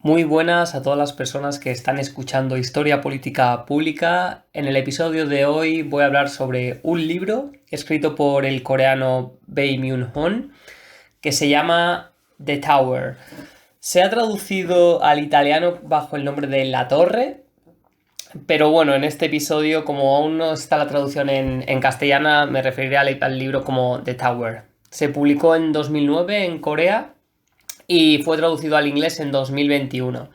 Muy buenas a todas las personas que están escuchando Historia Política Pública. En el episodio de hoy voy a hablar sobre un libro escrito por el coreano Bae Myung-hun que se llama The Tower. Se ha traducido al italiano bajo el nombre de La Torre, pero bueno, en este episodio, como aún no está la traducción en castellana, me referiré al libro como The Tower. Se publicó en 2009 en Corea y fue traducido al inglés en 2021.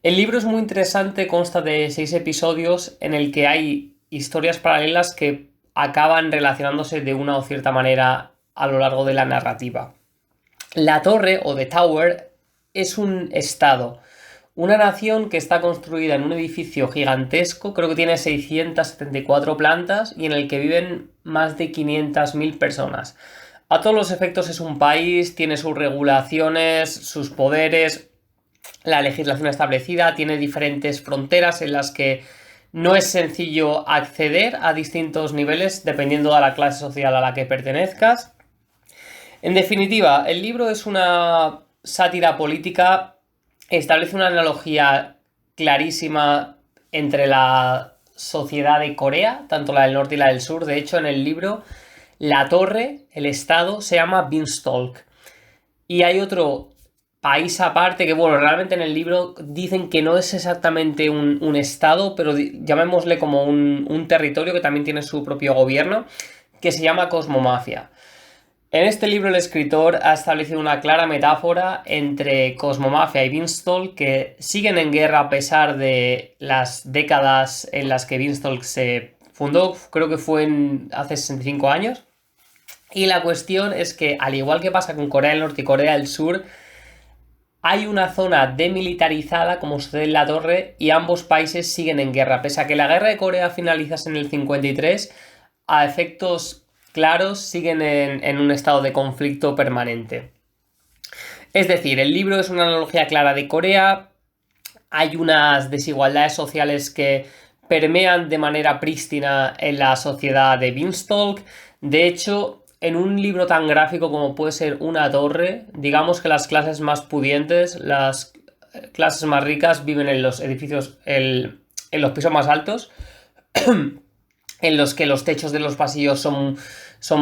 El libro es muy interesante, consta de 6 episodios en el que hay historias paralelas que acaban relacionándose de una o cierta manera a lo largo de la narrativa. La Torre, o The Tower, es un estado, una nación que está construida en un edificio gigantesco, creo que tiene 674 plantas y en el que viven más de 500.000 personas. A todos los efectos es un país, tiene sus regulaciones, sus poderes, la legislación establecida, tiene diferentes fronteras en las que no es sencillo acceder a distintos niveles dependiendo de la clase social a la que pertenezcas. En definitiva, el libro es una sátira política, establece una analogía clarísima entre la sociedad de Corea, tanto la del norte y la del sur. De hecho, en el libro, la torre, el estado, se llama Beanstalk. Y hay otro país aparte que, bueno, realmente en el libro dicen que no es exactamente un estado, pero llamémosle como un territorio que también tiene su propio gobierno, que se llama Cosmomafia. En este libro el escritor ha establecido una clara metáfora entre Cosmomafia y Beanstalk, que siguen en guerra a pesar de las décadas en las que Beanstalk se fundó, creo que fue hace 65 años. Y la cuestión es que, al igual que pasa con Corea del Norte y Corea del Sur, hay una zona demilitarizada como sucede en la Torre y ambos países siguen en guerra. Pese a que la guerra de Corea finalizase en el 53, a efectos claros siguen en un estado de conflicto permanente. Es decir, el libro es una analogía clara de Corea. Hay unas desigualdades sociales que permean de manera prístina en la sociedad de Beanstalk. De hecho, en un libro tan gráfico como puede ser Una Torre, digamos que las clases más pudientes, las clases más ricas, viven en los edificios, en los pisos más altos, en los que los techos de los pasillos son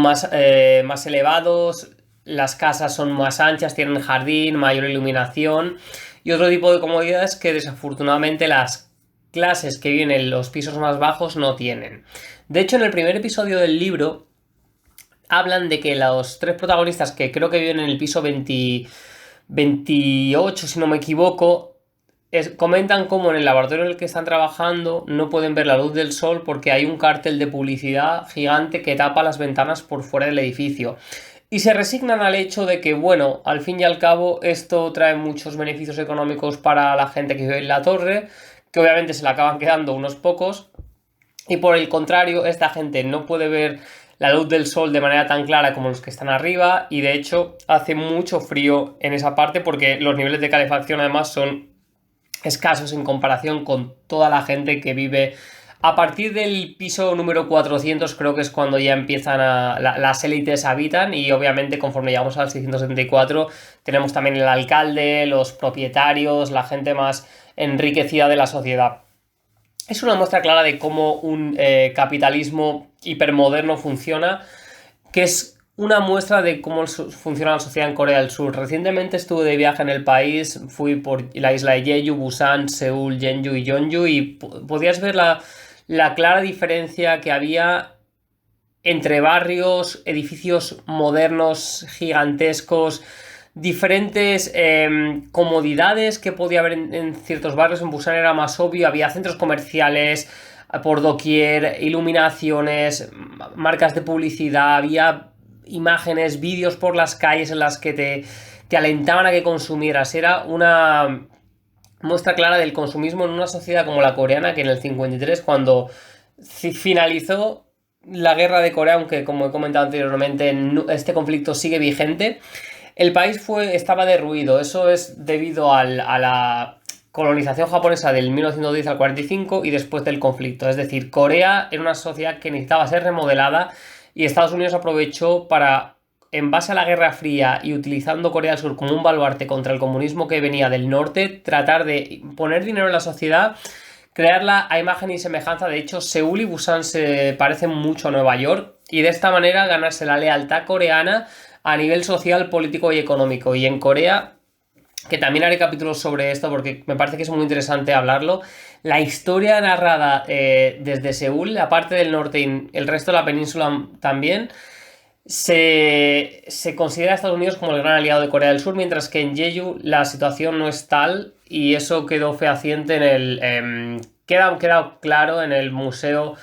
más elevados, las casas son más anchas, tienen jardín, mayor iluminación y otro tipo de comodidades que desafortunadamente las clases que viven en los pisos más bajos no tienen. De hecho, en el primer episodio del libro hablan de que los tres protagonistas, que creo que viven en el piso 28, si no me equivoco, comentan cómo en el laboratorio en el que están trabajando no pueden ver la luz del sol porque hay un cartel de publicidad gigante que tapa las ventanas por fuera del edificio. Y se resignan al hecho de que, bueno, al fin y al cabo esto trae muchos beneficios económicos para la gente que vive en la torre, que obviamente se le acaban quedando unos pocos, y por el contrario, esta gente no puede ver la luz del sol de manera tan clara como los que están arriba, y de hecho hace mucho frío en esa parte porque los niveles de calefacción además son escasos en comparación con toda la gente que vive a partir del piso número 400. Creo que es cuando ya empiezan las élites habitan, y obviamente conforme llegamos al 674 tenemos también el alcalde, los propietarios, la gente más enriquecida de la sociedad. Es una muestra clara de cómo un capitalismo hipermoderno funciona, que es una muestra de cómo funciona la sociedad en Corea del Sur. Recientemente estuve de viaje en el país, fui por la isla de Jeju, Busan, Seúl, Jeonju y Jeonju, y podías ver la clara diferencia que había entre barrios, edificios modernos, gigantescos, diferentes comodidades que podía haber en ciertos barrios. En Busan era más obvio, había centros comerciales por doquier, iluminaciones, marcas de publicidad, había imágenes, vídeos por las calles en las que te alentaban a que consumieras. Era una muestra clara del consumismo en una sociedad como la coreana, que en el 53, cuando finalizó la guerra de Corea, aunque como he comentado anteriormente, este conflicto sigue vigente, el país estaba derruido. Eso es debido a la colonización japonesa del 1910 al 45 y después del conflicto. Es decir, Corea era una sociedad que necesitaba ser remodelada y Estados Unidos aprovechó para en base a la Guerra Fría y utilizando Corea del Sur como un baluarte contra el comunismo que venía del norte, tratar de poner dinero en la sociedad, crearla a imagen y semejanza. De hecho, Seúl y Busan se parecen mucho a Nueva York, y de esta manera ganarse la lealtad coreana a nivel social, político y económico. Y en Corea, que también haré capítulos sobre esto porque me parece que es muy interesante hablarlo, la historia narrada desde Seúl, la parte del norte y el resto de la península también, se considera a Estados Unidos como el gran aliado de Corea del Sur, mientras que en Jeju la situación no es tal, y eso quedó fehaciente en el... queda claro en el museo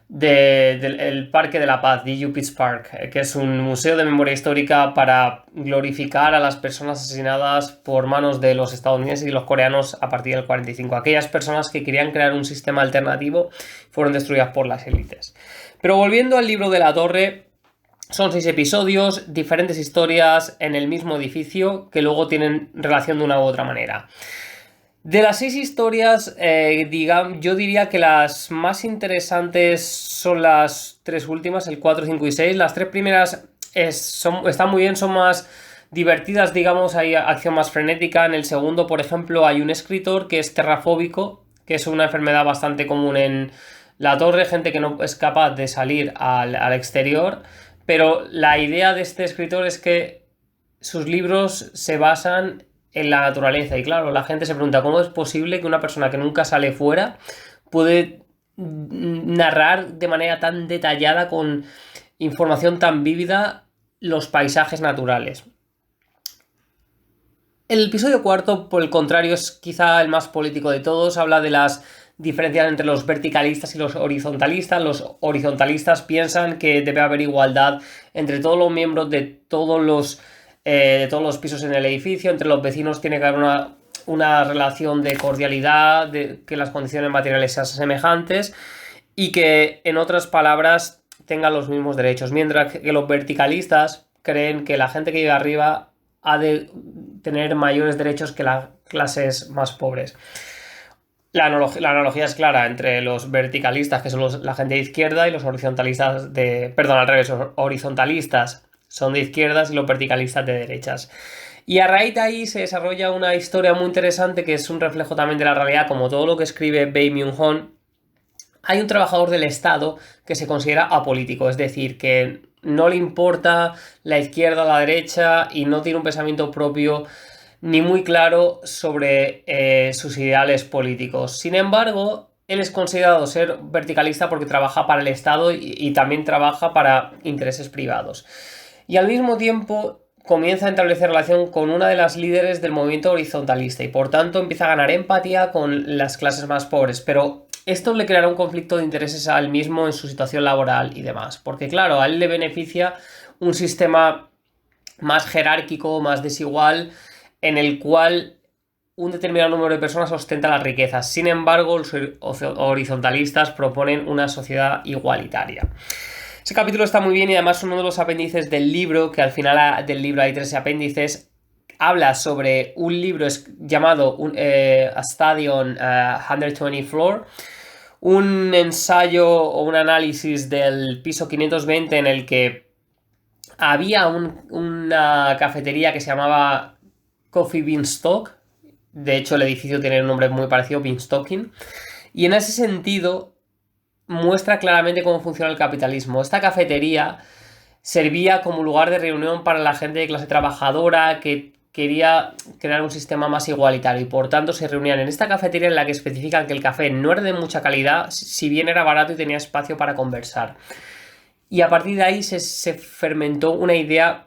del Parque de la Paz, Jeju Peace Park, que es un museo de memoria histórica para glorificar a las personas asesinadas por manos de los estadounidenses y los coreanos a partir del 45. Aquellas personas que querían crear un sistema alternativo fueron destruidas por las élites. Pero volviendo al libro de la Torre, son 6 episodios, diferentes historias en el mismo edificio que luego tienen relación de una u otra manera. De las 6 historias, yo diría que las más interesantes son las 3 últimas, el 4, 5 y 6. Las 3 primeras están muy bien, son más divertidas, digamos, hay acción más frenética. En el segundo, por ejemplo, hay un escritor que es terrafóbico, que es una enfermedad bastante común en la Torre, gente que no es capaz de salir al exterior. Pero la idea de este escritor es que sus libros se basan en la naturaleza, y claro, la gente se pregunta cómo es posible que una persona que nunca sale fuera puede narrar de manera tan detallada, con información tan vívida, los paisajes naturales. El episodio 4, por el contrario, es quizá el más político de todos. Habla de las diferencias entre los verticalistas y los horizontalistas. Los horizontalistas piensan que debe haber igualdad entre todos los miembros de todos los pisos en el edificio. Entre los vecinos tiene que haber una relación de cordialidad, de que las condiciones materiales sean semejantes y que, en otras palabras, tengan los mismos derechos. Mientras que los verticalistas creen que la gente que vive arriba ha de tener mayores derechos que las clases más pobres. La analogía es clara entre los verticalistas, que son la gente de izquierda, y los horizontalistas al revés, los horizontalistas son de izquierdas y los verticalistas de derechas. Y a raíz de ahí se desarrolla una historia muy interesante que es un reflejo también de la realidad, como todo lo que escribe Bae Myung-hun. Hay un trabajador del Estado que se considera apolítico, es decir, que no le importa la izquierda o la derecha y no tiene un pensamiento propio ni muy claro sobre sus ideales políticos. Sin embargo, él es considerado ser verticalista porque trabaja para el Estado y también trabaja para intereses privados. Y al mismo tiempo comienza a establecer relación con una de las líderes del movimiento horizontalista, y por tanto empieza a ganar empatía con las clases más pobres. Pero esto le creará un conflicto de intereses a él mismo en su situación laboral y demás, porque claro, a él le beneficia un sistema más jerárquico, más desigual, en el cual un determinado número de personas ostenta las riquezas. Sin embargo, los horizontalistas proponen una sociedad igualitaria. Ese capítulo está muy bien, y además uno de los apéndices del libro, que al final del libro hay 3 apéndices, habla sobre un libro llamado A Study on 120 Floor, un ensayo o un análisis del piso 520 en el que había una cafetería que se llamaba Coffee Beanstalk. De hecho, el edificio tiene un nombre muy parecido, Beanstalking, y en ese sentido muestra claramente cómo funciona el capitalismo. Esta cafetería servía como lugar de reunión para la gente de clase trabajadora que quería crear un sistema más igualitario, y por tanto se reunían en esta cafetería, en la que especifican que el café no era de mucha calidad, si bien era barato y tenía espacio para conversar. Y a partir de ahí se fermentó una idea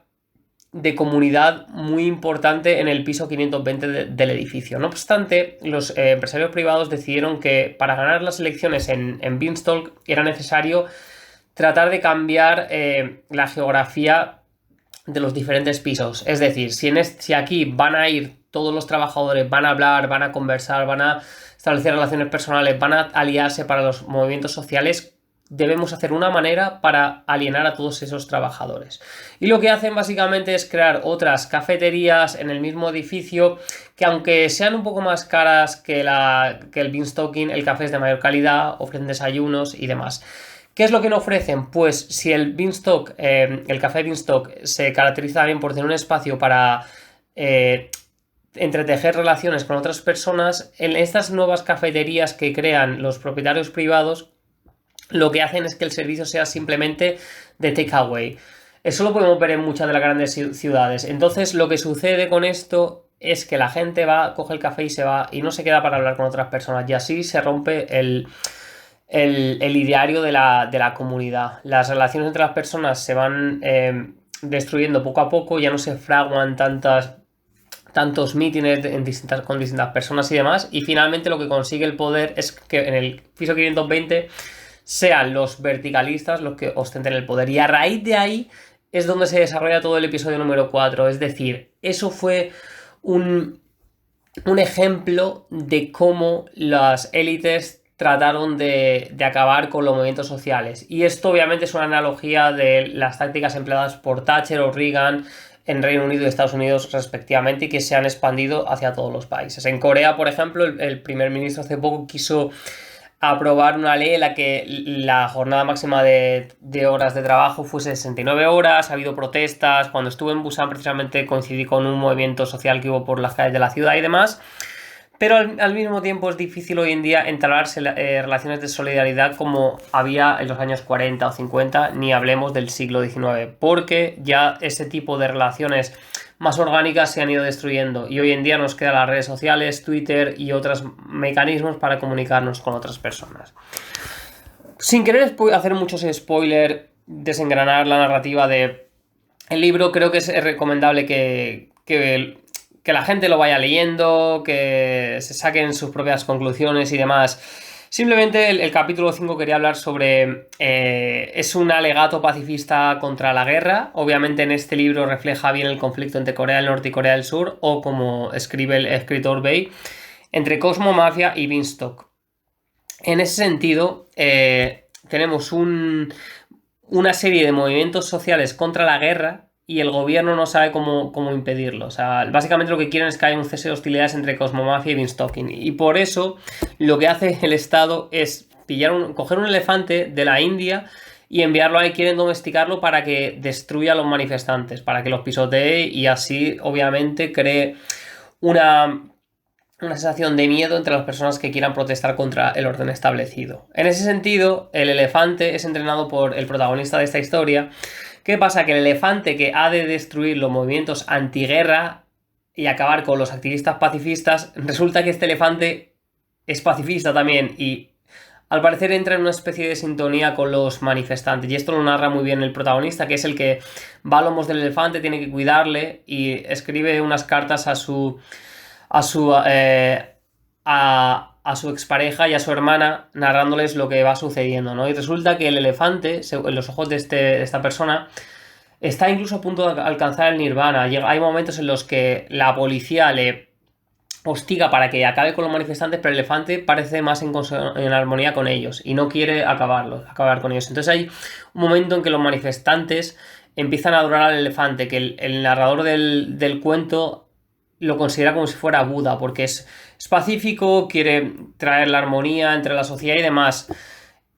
de comunidad muy importante en el piso 520 del edificio. No obstante, los empresarios privados decidieron que para ganar las elecciones en Beanstalk era necesario tratar de cambiar la geografía de los diferentes pisos. Es decir, si aquí van a ir todos los trabajadores, van a hablar, van a conversar, van a establecer relaciones personales, van a aliarse para los movimientos sociales, debemos hacer una manera para alienar a todos esos trabajadores. Y lo que hacen básicamente es crear otras cafeterías en el mismo edificio que, aunque sean un poco más caras que el Beanstalking, el café es de mayor calidad, ofrecen desayunos y demás. ¿Qué es lo que no ofrecen? Pues si el Beanstalk, el café Beanstalk, se caracteriza también por tener un espacio para entretejer relaciones con otras personas, en estas nuevas cafeterías que crean los propietarios privados, lo que hacen es que el servicio sea simplemente de takeaway. Eso lo podemos ver en muchas de las grandes ciudades. Entonces, lo que sucede con esto es que la gente va, coge el café y se va y no se queda para hablar con otras personas. Y así se rompe el ideario de la comunidad. Las relaciones entre las personas se van destruyendo poco a poco, ya no se fraguan tantos mítines con distintas personas y demás, y finalmente lo que consigue el poder es que en el piso 520 sean los verticalistas los que ostenten el poder, y a raíz de ahí es donde se desarrolla todo el episodio número 4, es decir, eso fue un ejemplo de cómo las élites trataron de acabar con los movimientos sociales. Y esto obviamente es una analogía de las tácticas empleadas por Thatcher o Reagan en Reino Unido y Estados Unidos respectivamente, y que se han expandido hacia todos los países. En Corea, por ejemplo, el primer ministro hace poco quiso aprobar una ley en la que la jornada máxima de horas de trabajo fuese 69 horas. Ha habido protestas. Cuando estuve en Busan precisamente coincidí con un movimiento social que hubo por las calles de la ciudad y demás. Pero al mismo tiempo es difícil hoy en día entablar relaciones de solidaridad como había en los años 40 o 50, ni hablemos del siglo XIX, porque ya ese tipo de relaciones más orgánicas se han ido destruyendo y hoy en día nos quedan las redes sociales, Twitter y otros mecanismos para comunicarnos con otras personas. Sin querer hacer muchos spoilers, desengranar la narrativa del libro, creo que es recomendable que la gente lo vaya leyendo, que se saquen sus propias conclusiones y demás. Simplemente el capítulo 5 quería hablar sobre... es un alegato pacifista contra la guerra. Obviamente en este libro refleja bien el conflicto entre Corea del Norte y Corea del Sur, o como escribe el escritor Bay, entre Cosmo Mafia y Beanstalk. En ese sentido, tenemos una serie de movimientos sociales contra la guerra y el gobierno no sabe cómo impedirlo. O sea, básicamente lo que quieren es que haya un cese de hostilidades entre Cosmomafia y Beanstalking. Y por eso lo que hace el Estado es coger un elefante de la India y enviarlo ahí. Quieren domesticarlo para que destruya a los manifestantes, para que los pisotee y así obviamente cree una sensación de miedo entre las personas que quieran protestar contra el orden establecido. En ese sentido, el elefante es entrenado por el protagonista de esta historia. ¿Qué pasa? Que el elefante, que ha de destruir los movimientos antiguerra y acabar con los activistas pacifistas, resulta que este elefante es pacifista también y al parecer entra en una especie de sintonía con los manifestantes, y esto lo narra muy bien el protagonista, que es el que va a lomos del elefante, tiene que cuidarle y escribe unas cartas a su expareja y a su hermana, narrándoles lo que va sucediendo, ¿no? Y resulta que el elefante, en los ojos de esta persona, está incluso a punto de alcanzar el nirvana. Hay momentos en los que la policía le hostiga para que acabe con los manifestantes, pero el elefante parece más en armonía con ellos y no quiere acabar con ellos. Entonces hay un momento en que los manifestantes empiezan a adorar al elefante, que el narrador del cuento lo considera como si fuera Buda, porque es pacífico, quiere traer la armonía entre la sociedad y demás.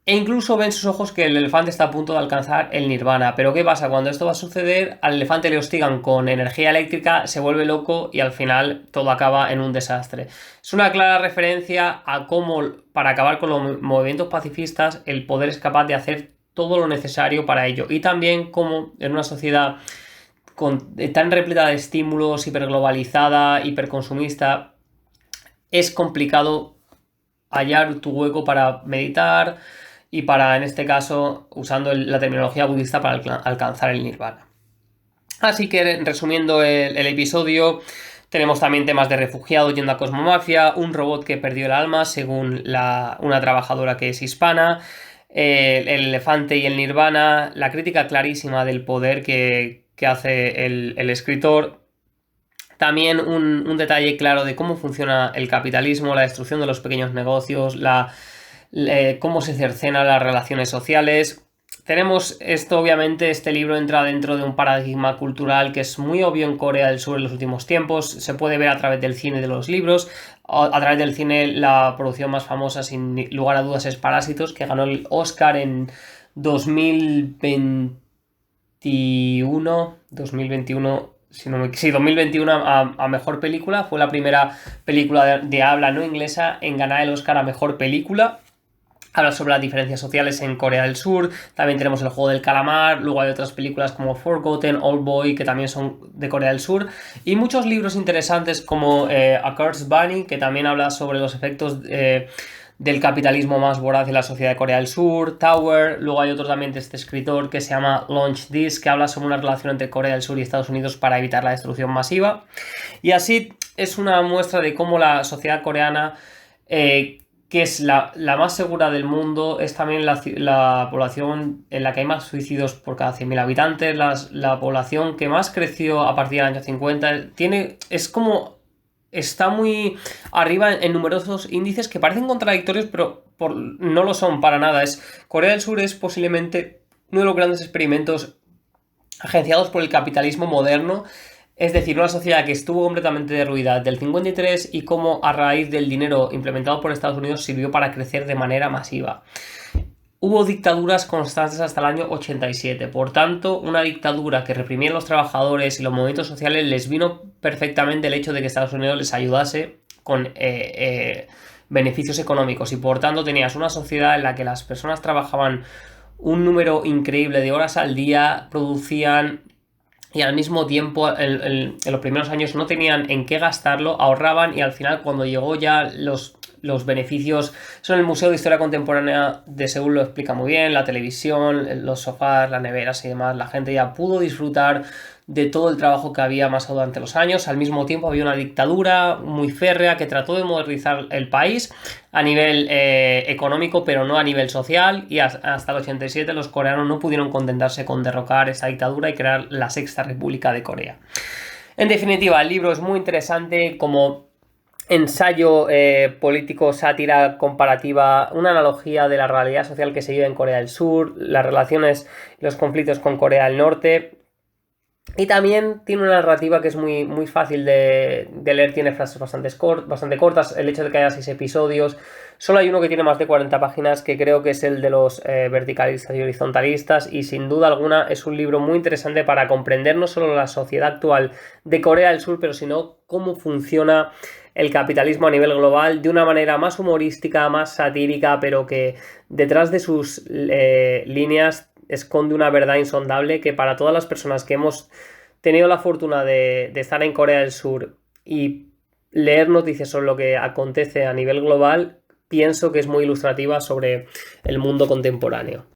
E incluso ven sus ojos que el elefante está a punto de alcanzar el nirvana. Pero ¿qué pasa? Cuando esto va a suceder, al elefante le hostigan con energía eléctrica, se vuelve loco y al final todo acaba en un desastre. Es una clara referencia a cómo, para acabar con los movimientos pacifistas, el poder es capaz de hacer todo lo necesario para ello. Y también cómo en una sociedad tan repleta de estímulos, hiperglobalizada, hiperconsumista, es complicado hallar tu hueco para meditar y para, en este caso, usando la terminología budista, para alcanzar el nirvana. Así que, resumiendo el episodio, tenemos también temas de refugiados yendo a Cosmomafia, un robot que perdió el alma, según una trabajadora que es hispana, el elefante y el nirvana, la crítica clarísima del poder que hace el escritor. También un detalle claro de cómo funciona el capitalismo, la destrucción de los pequeños negocios, cómo se cercenan las relaciones sociales. Tenemos esto, obviamente, este libro entra dentro de un paradigma cultural que es muy obvio en Corea del Sur en los últimos tiempos. Se puede ver a través del cine y de los libros. A través del cine, la producción más famosa, sin lugar a dudas, es Parásitos, que ganó el Oscar en 2021, sí, 2021 a mejor película. Fue la primera película de habla no inglesa en ganar el Oscar a mejor película. Habla sobre las diferencias sociales en Corea del Sur. También tenemos El juego del calamar. Luego hay otras películas como Forgotten, Oldboy, que también son de Corea del Sur. Y muchos libros interesantes como A Cursed Bunny, que también habla sobre los efectos del capitalismo más voraz en la sociedad de Corea del Sur. Tower. Luego hay otro también de este escritor que se llama Launch This, que habla sobre una relación entre Corea del Sur y Estados Unidos para evitar la destrucción masiva. Y así es una muestra de cómo la sociedad coreana... que es la más segura del mundo, es también la población en la que hay más suicidios por cada 100.000 habitantes, la población que más creció a partir del año 50, está muy arriba en numerosos índices que parecen contradictorios, pero no lo son para nada. Corea del Sur es posiblemente uno de los grandes experimentos agenciados por el capitalismo moderno. Es decir, una sociedad que estuvo completamente derruida desde el 53 y cómo a raíz del dinero implementado por Estados Unidos sirvió para crecer de manera masiva. Hubo dictaduras constantes hasta el año 87, por tanto, una dictadura que reprimía a los trabajadores y los movimientos sociales les vino perfectamente el hecho de que Estados Unidos les ayudase con beneficios económicos y por tanto tenías una sociedad en la que las personas trabajaban un número increíble de horas al día, producían... Y al mismo tiempo, en los primeros años no tenían en qué gastarlo, ahorraban y al final cuando llegó ya los beneficios, eso en el Museo de Historia Contemporánea de Seúl lo explica muy bien, la televisión, los sofás, las neveras y demás, la gente ya pudo disfrutar de todo el trabajo que había amasado durante los años. Al mismo tiempo había una dictadura muy férrea que trató de modernizar el país a nivel económico, pero no a nivel social, y hasta el 87 los coreanos no pudieron contentarse con derrocar esa dictadura y crear la Sexta República de Corea. En definitiva, el libro es muy interesante como ensayo político, sátira comparativa, una analogía de la realidad social que se vive en Corea del Sur, las relaciones y los conflictos con Corea del Norte. Y también tiene una narrativa que es muy, muy fácil de leer, tiene frases bastante cortas, el hecho de que haya 6 episodios. Solo hay uno que tiene más de 40 páginas, que creo que es el de los verticalistas y horizontalistas, y sin duda alguna es un libro muy interesante para comprender no solo la sociedad actual de Corea del Sur, pero sino cómo funciona el capitalismo a nivel global de una manera más humorística, más satírica, pero que detrás de sus líneas esconde una verdad insondable que para todas las personas que hemos tenido la fortuna de estar en Corea del Sur y leer noticias sobre lo que acontece a nivel global, pienso que es muy ilustrativa sobre el mundo contemporáneo.